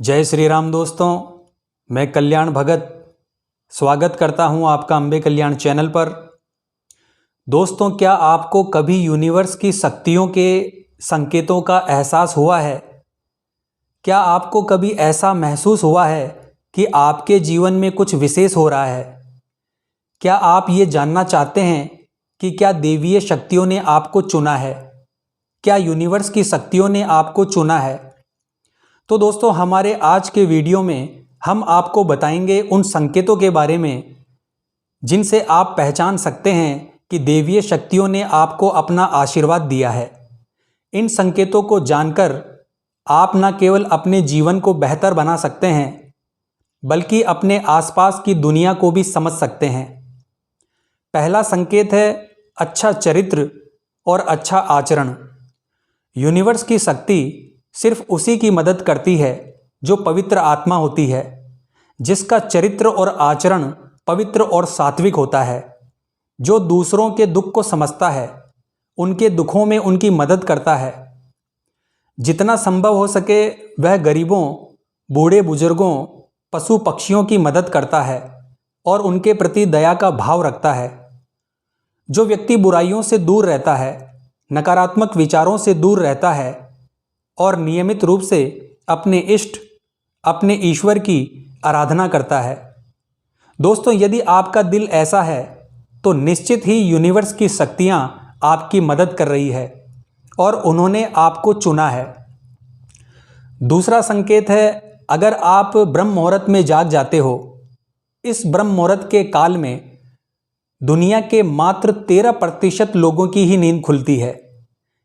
जय श्री राम दोस्तों, मैं कल्याण भगत स्वागत करता हूं आपका अंबे कल्याण चैनल पर। दोस्तों, क्या आपको कभी यूनिवर्स की शक्तियों के संकेतों का एहसास हुआ है? क्या आपको कभी ऐसा महसूस हुआ है कि आपके जीवन में कुछ विशेष हो रहा है? क्या आप ये जानना चाहते हैं कि क्या देवीय शक्तियों ने आपको चुना है? क्या यूनिवर्स की शक्तियों ने आपको चुना है? तो दोस्तों, हमारे आज के वीडियो में हम आपको बताएंगे उन संकेतों के बारे में जिनसे आप पहचान सकते हैं कि देवीय शक्तियों ने आपको अपना आशीर्वाद दिया है। इन संकेतों को जानकर आप न केवल अपने जीवन को बेहतर बना सकते हैं, बल्कि अपने आसपास की दुनिया को भी समझ सकते हैं। पहला संकेत है अच्छा चरित्र और अच्छा आचरण। यूनिवर्स की शक्ति सिर्फ उसी की मदद करती है जो पवित्र आत्मा होती है, जिसका चरित्र और आचरण पवित्र और सात्विक होता है, जो दूसरों के दुख को समझता है, उनके दुखों में उनकी मदद करता है, जितना संभव हो सके वह गरीबों, बूढ़े बुजुर्गों, पशु पक्षियों की मदद करता है और उनके प्रति दया का भाव रखता है। जो व्यक्ति बुराइयों से दूर रहता है, नकारात्मक विचारों से दूर रहता है और नियमित रूप से अपने इष्ट, अपने ईश्वर की आराधना करता है। दोस्तों, यदि आपका दिल ऐसा है तो निश्चित ही यूनिवर्स की शक्तियां आपकी मदद कर रही है और उन्होंने आपको चुना है। दूसरा संकेत है अगर आप ब्रह्म मुहूर्त में जाग जाते हो। इस ब्रह्म मुहूर्त के काल में दुनिया के मात्र 13% लोगों की ही नींद खुलती है।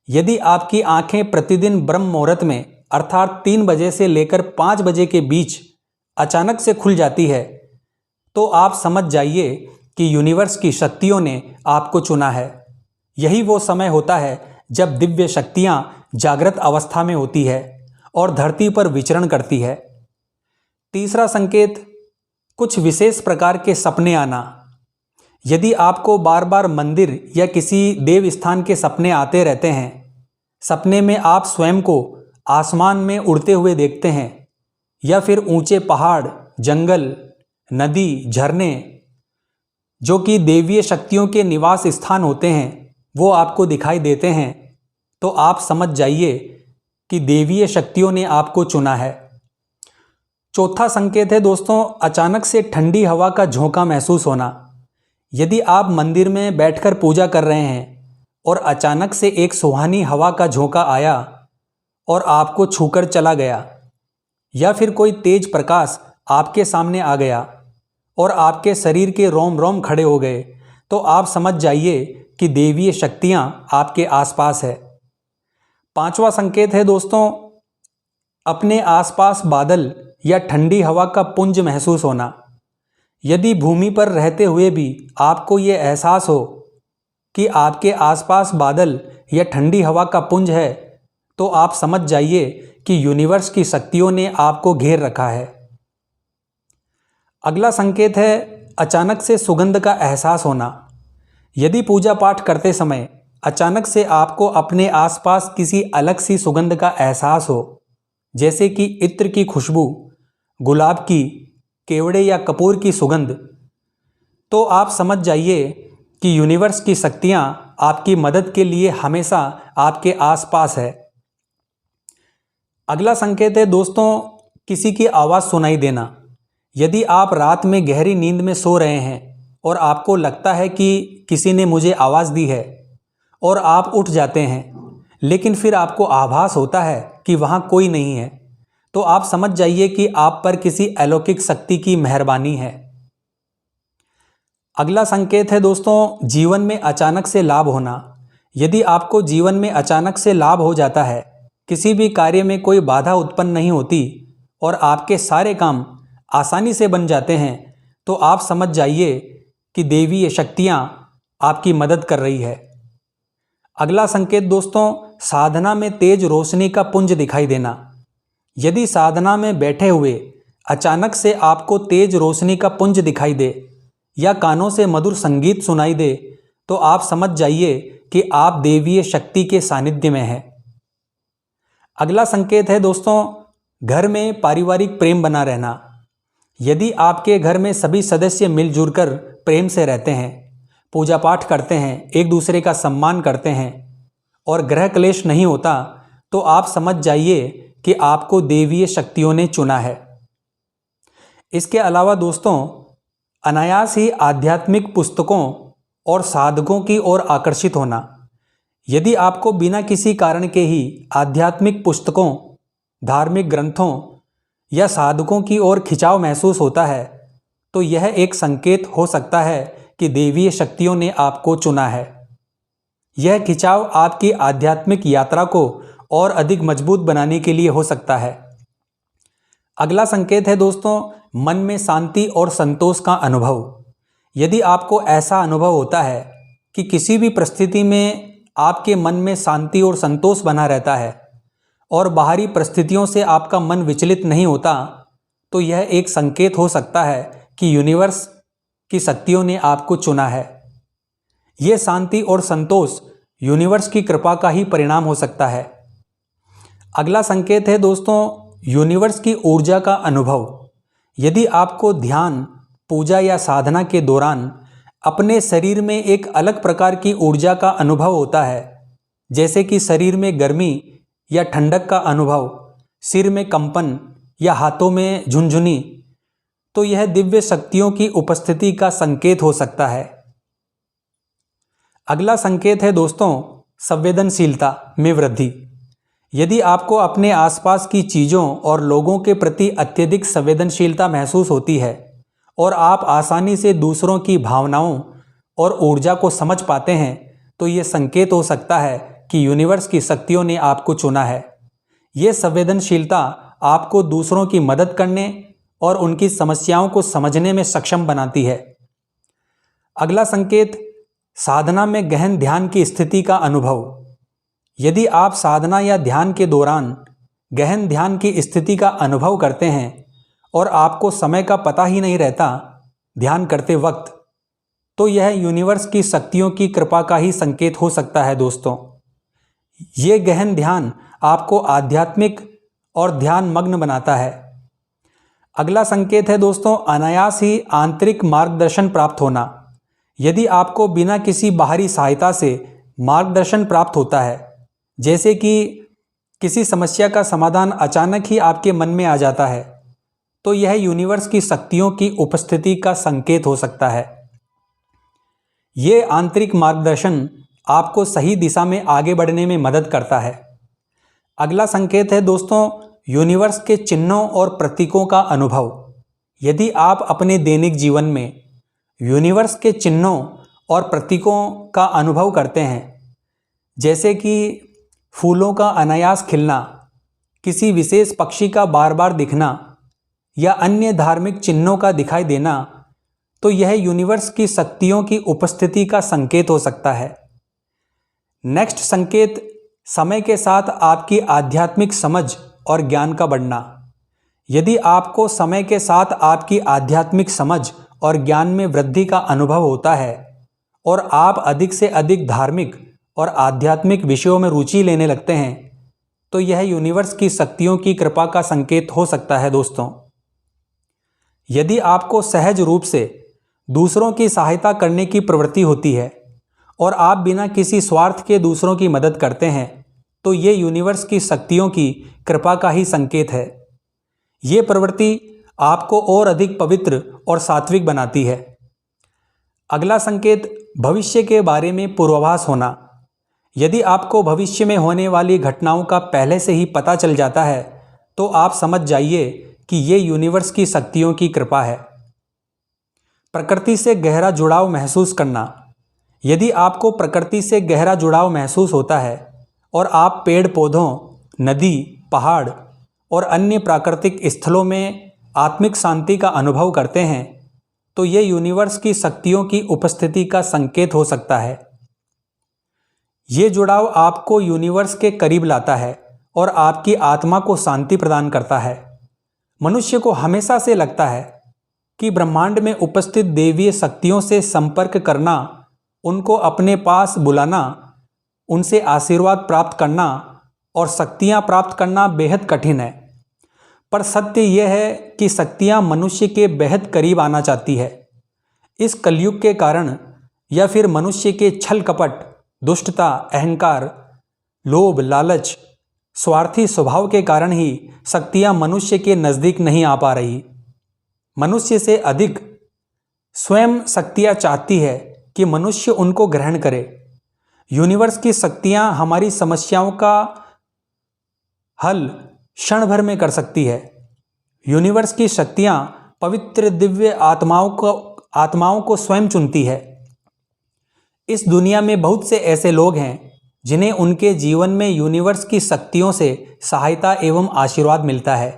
यदि आपकी आंखें प्रतिदिन ब्रह्म मुहूर्त में अर्थात 3 बजे से लेकर 5 बजे के बीच अचानक से खुल जाती है, तो आप समझ जाइए कि यूनिवर्स की शक्तियों ने आपको चुना है। यही वो समय होता है जब दिव्य शक्तियां जागृत अवस्था में होती है और धरती पर विचरण करती है। तीसरा संकेत कुछ विशेष प्रकार के सपने आना। यदि आपको बार बार मंदिर या किसी देव स्थान के सपने आते रहते हैं, सपने में आप स्वयं को आसमान में उड़ते हुए देखते हैं या फिर ऊंचे पहाड़, जंगल, नदी, झरने जो कि देवीय शक्तियों के निवास स्थान होते हैं, वो आपको दिखाई देते हैं, तो आप समझ जाइए कि देवीय शक्तियों ने आपको चुना है। चौथा संकेत है दोस्तों, अचानक से ठंडी हवा का झोंका महसूस होना। यदि आप मंदिर में बैठकर पूजा कर रहे हैं और अचानक से एक सुहानी हवा का झोंका आया और आपको छूकर चला गया, या फिर कोई तेज प्रकाश आपके सामने आ गया और आपके शरीर के रोम रोम खड़े हो गए, तो आप समझ जाइए कि देवीय शक्तियां आपके आसपास है। पांचवा संकेत है दोस्तों, अपने आसपास बादल या ठंडी हवा का पुंज महसूस होना। यदि भूमि पर रहते हुए भी आपको ये एहसास हो कि आपके आसपास बादल या ठंडी हवा का पुंज है, तो आप समझ जाइए कि यूनिवर्स की शक्तियों ने आपको घेर रखा है। अगला संकेत है अचानक से सुगंध का एहसास होना। यदि पूजा पाठ करते समय अचानक से आपको अपने आसपास किसी अलग सी सुगंध का एहसास हो, जैसे कि इत्र की खुशबू, गुलाब की, केवड़े या कपूर की सुगंध, तो आप समझ जाइए कि यूनिवर्स की शक्तियां आपकी मदद के लिए हमेशा आपके आसपास है। अगला संकेत है दोस्तों, किसी की आवाज़ सुनाई देना। यदि आप रात में गहरी नींद में सो रहे हैं और आपको लगता है कि किसी ने मुझे आवाज़ दी है और आप उठ जाते हैं, लेकिन फिर आपको आभास होता है कि वहाँ कोई नहीं है, तो आप समझ जाइए कि आप पर किसी अलौकिक शक्ति की मेहरबानी है। अगला संकेत है दोस्तों, जीवन में अचानक से लाभ होना। यदि आपको जीवन में अचानक से लाभ हो जाता है, किसी भी कार्य में कोई बाधा उत्पन्न नहीं होती और आपके सारे काम आसानी से बन जाते हैं, तो आप समझ जाइए कि देवीय शक्तियां आपकी मदद कर रही है। अगला संकेत दोस्तों, साधना में तेज रोशनी का पुंज दिखाई देना। यदि साधना में बैठे हुए अचानक से आपको तेज रोशनी का पुंज दिखाई दे या कानों से मधुर संगीत सुनाई दे, तो आप समझ जाइए कि आप देवीय शक्ति के सानिध्य में हैं। अगला संकेत है दोस्तों, घर में पारिवारिक प्रेम बना रहना। यदि आपके घर में सभी सदस्य मिलजुल कर प्रेम से रहते हैं, पूजा पाठ करते हैं, एक दूसरे का सम्मान करते हैं और गृह क्लेश नहीं होता, तो आप समझ जाइए कि आपको देवीय शक्तियों ने चुना है। इसके अलावा दोस्तों, अनायास ही आध्यात्मिक पुस्तकों और साधकों की ओर आकर्षित होना। यदि आपको बिना किसी कारण के ही आध्यात्मिक पुस्तकों, धार्मिक ग्रंथों या साधकों की ओर खिंचाव महसूस होता है, तो यह एक संकेत हो सकता है कि देवीय शक्तियों ने आपको चुना है। यह खिंचाव आपकी आध्यात्मिक यात्रा को और अधिक मजबूत बनाने के लिए हो सकता है। अगला संकेत है दोस्तों, मन में शांति और संतोष का अनुभव। यदि आपको ऐसा अनुभव होता है कि किसी भी परिस्थिति में आपके मन में शांति और संतोष बना रहता है और बाहरी परिस्थितियों से आपका मन विचलित नहीं होता, तो यह एक संकेत हो सकता है कि यूनिवर्स की शक्तियों ने आपको चुना है। यह शांति और संतोष यूनिवर्स की कृपा का ही परिणाम हो सकता है। अगला संकेत है दोस्तों, यूनिवर्स की ऊर्जा का अनुभव। यदि आपको ध्यान, पूजा या साधना के दौरान अपने शरीर में एक अलग प्रकार की ऊर्जा का अनुभव होता है, जैसे कि शरीर में गर्मी या ठंडक का अनुभव, सिर में कंपन या हाथों में झुनझुनी, तो यह दिव्य शक्तियों की उपस्थिति का संकेत हो सकता है। अगला संकेत है दोस्तों, संवेदनशीलता में वृद्धि। यदि आपको अपने आसपास की चीज़ों और लोगों के प्रति अत्यधिक संवेदनशीलता महसूस होती है और आप आसानी से दूसरों की भावनाओं और ऊर्जा को समझ पाते हैं, तो ये संकेत हो सकता है कि यूनिवर्स की शक्तियों ने आपको चुना है। ये संवेदनशीलता आपको दूसरों की मदद करने और उनकी समस्याओं को समझने में सक्षम बनाती है। अगला संकेत, साधना में गहन ध्यान की स्थिति का अनुभव। यदि आप साधना या ध्यान के दौरान गहन ध्यान की स्थिति का अनुभव करते हैं और आपको समय का पता ही नहीं रहता ध्यान करते वक्त, तो यह यूनिवर्स की शक्तियों की कृपा का ही संकेत हो सकता है दोस्तों। ये गहन ध्यान आपको आध्यात्मिक और ध्यान मग्न बनाता है। अगला संकेत है दोस्तों, अनायास ही आंतरिक मार्गदर्शन प्राप्त होना। यदि आपको बिना किसी बाहरी सहायता से मार्गदर्शन प्राप्त होता है, जैसे कि किसी समस्या का समाधान अचानक ही आपके मन में आ जाता है, तो यह यूनिवर्स की शक्तियों की उपस्थिति का संकेत हो सकता है। ये आंतरिक मार्गदर्शन आपको सही दिशा में आगे बढ़ने में मदद करता है। अगला संकेत है दोस्तों, यूनिवर्स के चिन्हों और प्रतीकों का अनुभव। यदि आप अपने दैनिक जीवन में यूनिवर्स के चिन्हों और प्रतीकों का अनुभव करते हैं, जैसे कि फूलों का अनायास खिलना, किसी विशेष पक्षी का बार बार दिखना या अन्य धार्मिक चिन्हों का दिखाई देना, तो यह यूनिवर्स की शक्तियों की उपस्थिति का संकेत हो सकता है। नेक्स्ट संकेत, समय के साथ आपकी आध्यात्मिक समझ और ज्ञान का बढ़ना। यदि आपको समय के साथ आपकी आध्यात्मिक समझ और ज्ञान में वृद्धि का अनुभव होता है और आप अधिक से अधिक धार्मिक और आध्यात्मिक विषयों में रुचि लेने लगते हैं, तो यह यूनिवर्स की शक्तियों की कृपा का संकेत हो सकता है दोस्तों। यदि आपको सहज रूप से दूसरों की सहायता करने की प्रवृत्ति होती है और आप बिना किसी स्वार्थ के दूसरों की मदद करते हैं, तो ये यूनिवर्स की शक्तियों की कृपा का ही संकेत है। ये प्रवृत्ति आपको और अधिक पवित्र और सात्विक बनाती है। अगला संकेत, भविष्य के बारे में पूर्वाभास होना। यदि आपको भविष्य में होने वाली घटनाओं का पहले से ही पता चल जाता है, तो आप समझ जाइए कि ये यूनिवर्स की शक्तियों की कृपा है। प्रकृति से गहरा जुड़ाव महसूस करना। यदि आपको प्रकृति से गहरा जुड़ाव महसूस होता है और आप पेड़ पौधों, नदी, पहाड़ और अन्य प्राकृतिक स्थलों में आत्मिक शांति का अनुभव करते हैं, तो ये यूनिवर्स की शक्तियों की उपस्थिति का संकेत हो सकता है। ये जुड़ाव आपको यूनिवर्स के करीब लाता है और आपकी आत्मा को शांति प्रदान करता है। मनुष्य को हमेशा से लगता है कि ब्रह्मांड में उपस्थित देवीय शक्तियों से संपर्क करना, उनको अपने पास बुलाना, उनसे आशीर्वाद प्राप्त करना और शक्तियां प्राप्त करना बेहद कठिन है। पर सत्य यह है कि शक्तियाँ मनुष्य के बेहद करीब आना चाहती है। इस कलयुग के कारण या फिर मनुष्य के छल कपट, दुष्टता, अहंकार, लोभ, लालच, स्वार्थी स्वभाव के कारण ही शक्तियाँ मनुष्य के नज़दीक नहीं आ पा रही। मनुष्य से अधिक स्वयं शक्तियाँ चाहती है कि मनुष्य उनको ग्रहण करे। यूनिवर्स की शक्तियाँ हमारी समस्याओं का हल क्षण भर में कर सकती है। यूनिवर्स की शक्तियाँ पवित्र दिव्य आत्माओं को स्वयं चुनती है। इस दुनिया में बहुत से ऐसे लोग हैं जिन्हें उनके जीवन में यूनिवर्स की शक्तियों से सहायता एवं आशीर्वाद मिलता है।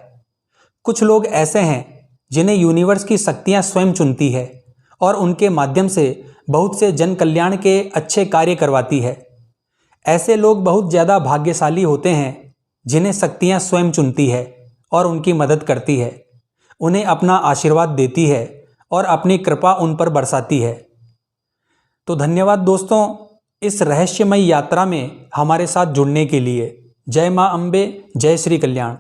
कुछ लोग ऐसे हैं जिन्हें यूनिवर्स की शक्तियाँ स्वयं चुनती है और उनके माध्यम से बहुत से जन कल्याण के अच्छे कार्य करवाती है। ऐसे लोग बहुत ज़्यादा भाग्यशाली होते हैं जिन्हें शक्तियाँ स्वयं चुनती है और उनकी मदद करती है, उन्हें अपना आशीर्वाद देती है और अपनी कृपा उन पर बरसाती है। तो धन्यवाद दोस्तों, इस रहस्यमय यात्रा में हमारे साथ जुड़ने के लिए। जय मां अम्बे, जय श्री कल्याण।